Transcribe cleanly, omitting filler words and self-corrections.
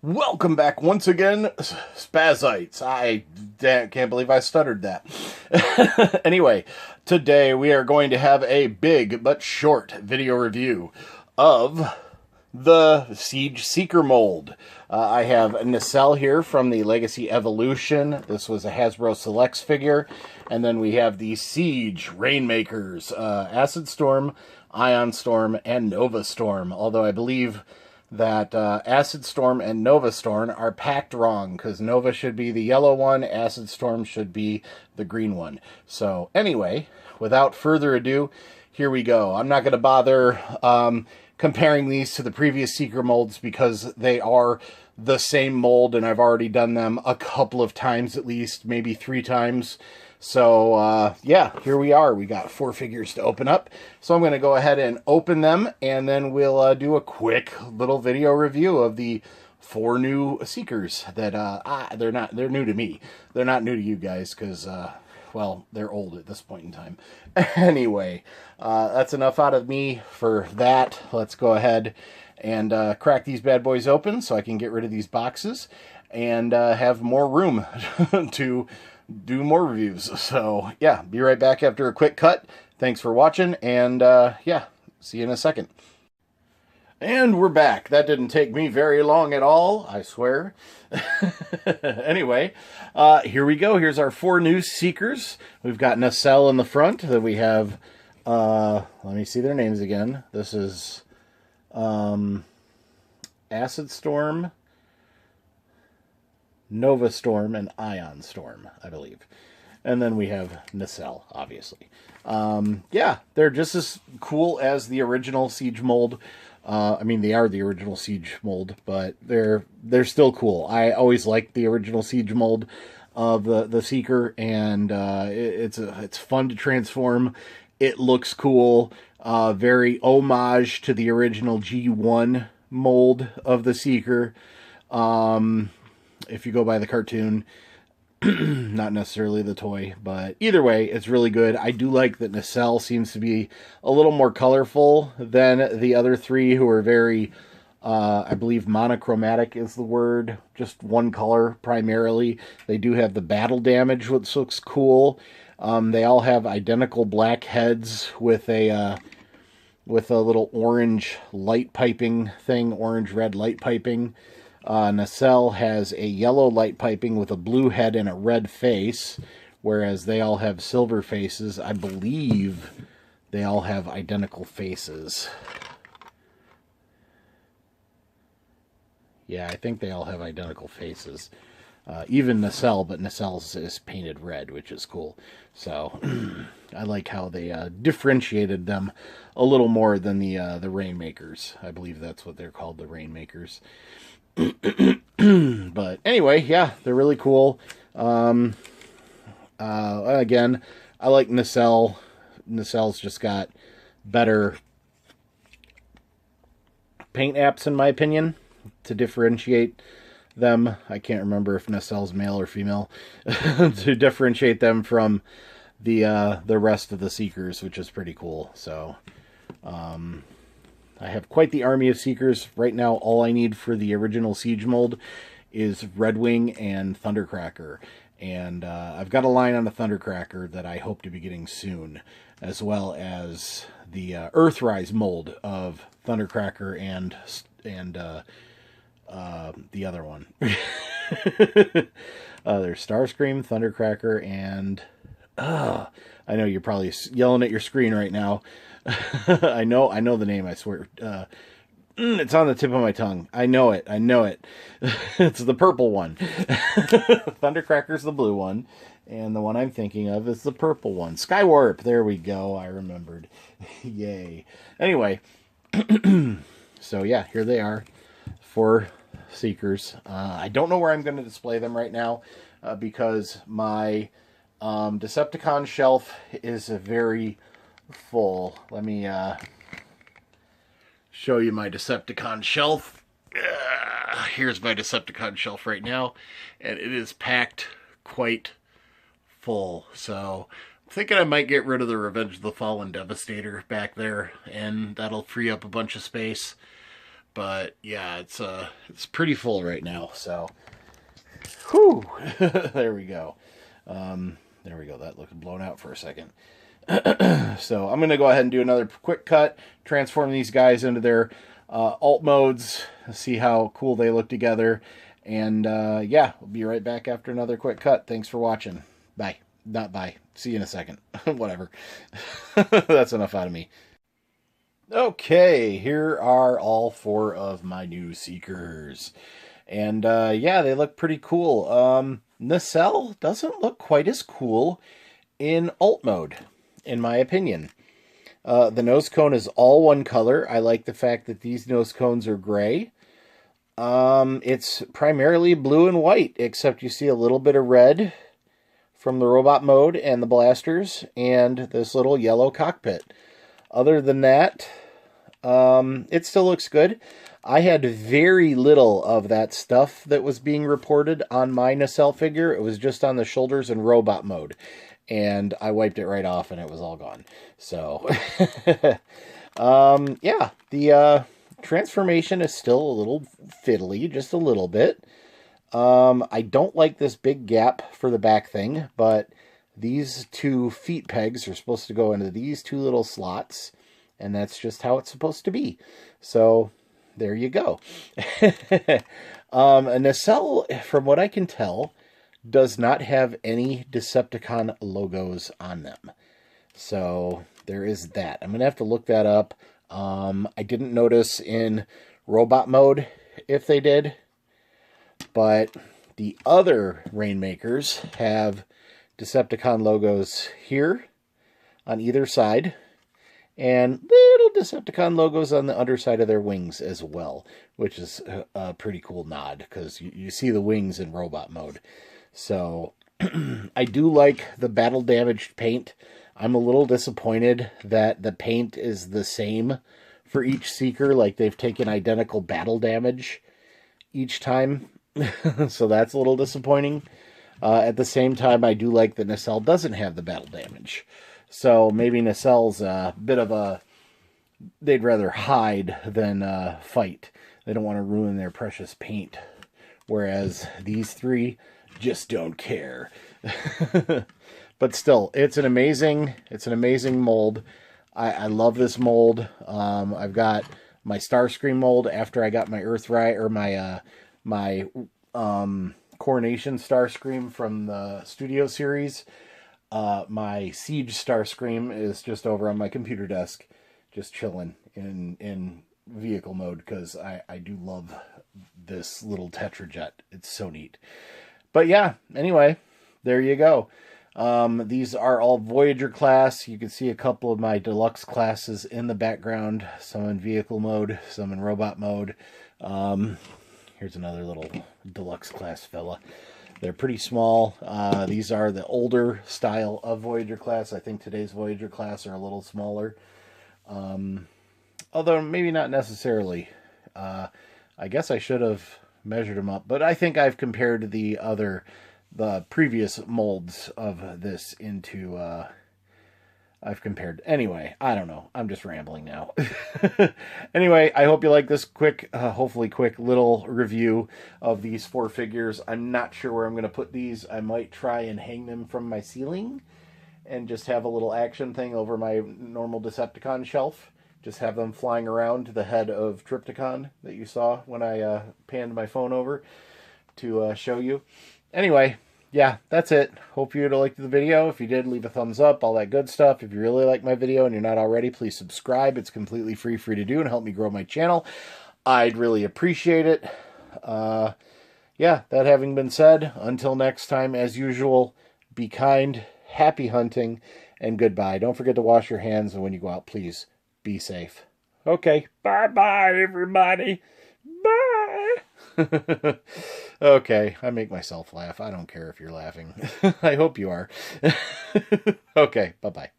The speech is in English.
Welcome back once again, Spazites. I can't believe I stuttered that. Anyway, today we are going to have a big but short video review of the Siege Seeker mold. I have a Nacelle here from the Legacy Evolution. This was a Hasbro Selects figure. And then we have the Siege Rainmakers, Acid Storm, Ion Storm, and Nova Storm. Although I believe that Acid Storm and Nova Storm are packed wrong, because Nova should be the yellow one, Acid Storm should be the green one. So anyway, without further ado, here we go. I'm not going to bother comparing these to the previous Seeker molds because they are the same mold, and I've already done them a couple of times at least, maybe 3 times. So, yeah, here we are. We got 4 figures to open up. So I'm going to go ahead and open them, and then we'll do a quick little video review of the 4 new Seekers that, they're new to me. They're not new to you guys because, well, they're old at this point in time. Anyway, that's enough out of me for that. Let's go ahead and crack these bad boys open so I can get rid of these boxes and have more room to do more reviews. So yeah, be right back after a quick cut. Thanks for watching, and yeah, see you in a second. And we're back. That didn't take me very long at all, I swear. Anyway, here we go. Here's our 4 new Seekers. We've got Nacelle in the front. Then we have, let me see their names again. This is Acid Storm, Nova Storm, and Ion Storm, I believe. And then we have Nacelle, obviously. Yeah, they're just as cool as the original Siege mold. I mean, they are the original Siege mold, but they're still cool. I always liked the original Siege mold of the Seeker, and it's fun to transform. It looks cool. Very homage to the original G1 mold of the Seeker. If you go by the cartoon, not necessarily the toy, but either way, it's really good. I do like that Nacelle seems to be a little more colorful than the other 3, who are very, I believe monochromatic is the word, just one color primarily. They do have the battle damage, which looks cool. They all have identical black heads with a little orange light piping thing, orange-red light piping. Nacelle has a yellow light piping with a blue head and a red face, whereas they all have silver faces. I believe they all have identical faces. Yeah, I think they all have identical faces. Even Nacelle, but Nacelle's is painted red, which is cool. So I like how they differentiated them a little more than the Rainmakers. I believe that's what they're called, the Rainmakers. But anyway, yeah, they're really cool. Again, I like Nacelle. Nacelle's just got better paint apps, in my opinion, to differentiate them. I can't remember if Nacelle's male or female. To differentiate them from the rest of the Seekers, which is pretty cool. So I have quite the army of Seekers. Right now, all I need for the original Siege mold is Redwing and Thundercracker. And I've got a line on the Thundercracker that I hope to be getting soon, as well as the Earthrise mold of Thundercracker and the other one. There's Starscream, Thundercracker, and I know you're probably yelling at your screen right now. I know the name, I swear. It's on the tip of my tongue. I know it. It's the purple one. Thundercracker's the blue one, and the one I'm thinking of is the purple one. Skywarp. There we go. I remembered. Yay. Anyway, so yeah, here they are, 4 Seekers. I don't know where I'm going to display them right now because my Decepticon shelf is very full. Let me show you my Decepticon shelf. Here's my Decepticon shelf right now, and it is packed quite full. So I'm thinking I might get rid of the Revenge of the Fallen Devastator back there, and that'll free up a bunch of space. But yeah, it's pretty full right now. So, whew, there we go. There we go. That looked blown out for a second. So I'm going to go ahead and do another quick cut, transform these guys into their alt modes, see how cool they look together. And yeah, we'll be right back after another quick cut. Thanks for watching. Bye. Not bye. See you in a second. Whatever. That's enough out of me. Okay, here are all 4 of my new Seekers. And yeah, they look pretty cool. Nacelle doesn't look quite as cool in alt mode, in my opinion. The nose cone is all one color. I like the fact that these nose cones are gray. It's primarily blue and white, except you see a little bit of red from the robot mode and the blasters, and this little yellow cockpit. Other than that, it still looks good. I had very little of that stuff that was being reported on my Nacelle figure. It was just on the shoulders and robot mode. And I wiped it right off and it was all gone. So, yeah, the transformation is still a little fiddly, just a little bit. I don't like this big gap for the back thing, but these 2 feet pegs are supposed to go into these 2 little slots. And that's just how it's supposed to be. So, there you go. A Nacelle, from what I can tell, does not have any Decepticon logos on them. So, there is that. I'm going to have to look that up. I didn't notice in robot mode if they did. But the other Rainmakers have Decepticon logos here on either side. And little Decepticon logos on the underside of their wings as well, which is a pretty cool nod, because you see the wings in robot mode. So, I do like the battle-damaged paint. I'm a little disappointed that the paint is the same for each Seeker, like they've taken identical battle damage each time. So that's a little disappointing. At the same time, I do like that Nacelle doesn't have the battle damage. So maybe Nacelle's a bit of a... they'd rather hide than fight. They don't want to ruin their precious paint. Whereas these 3 just don't care. But still, it's an amazing mold. I love this mold. I've got my Starscream mold after I got my Earthrise, or my Coronation Starscream from the Studio series. My Siege Starscream is just over on my computer desk, just chilling in vehicle mode, because I do love this little Tetrajet. It's so neat. But yeah, anyway, there you go. These are all Voyager class. You can see a couple of my deluxe classes in the background. Some in vehicle mode, some in robot mode. Here's another little deluxe class fella. They're pretty small. These are the older style of Voyager class. I think today's Voyager class are a little smaller. Although maybe not necessarily. I guess I should have measured them up. But I think I've compared the previous molds of this into... I've compared. Anyway, I don't know. I'm just rambling now. Anyway, I hope you like this quick, hopefully quick little review of these 4 figures. I'm not sure where I'm going to put these. I might try and hang them from my ceiling and just have a little action thing over my normal Decepticon shelf. Just have them flying around to the head of Trypticon that you saw when I panned my phone over to show you. Anyway, yeah, that's it. Hope you liked the video. If you did, leave a thumbs up, all that good stuff. If you really like my video and you're not already, please subscribe. It's completely free to do and help me grow my channel. I'd really appreciate it. Yeah, that having been said, until next time, as usual, be kind, happy hunting, and goodbye. Don't forget to wash your hands, and when you go out, please be safe. Okay, bye-bye, everybody. Bye. Okay, I make myself laugh. I don't care if you're laughing. I hope you are. Okay, bye-bye.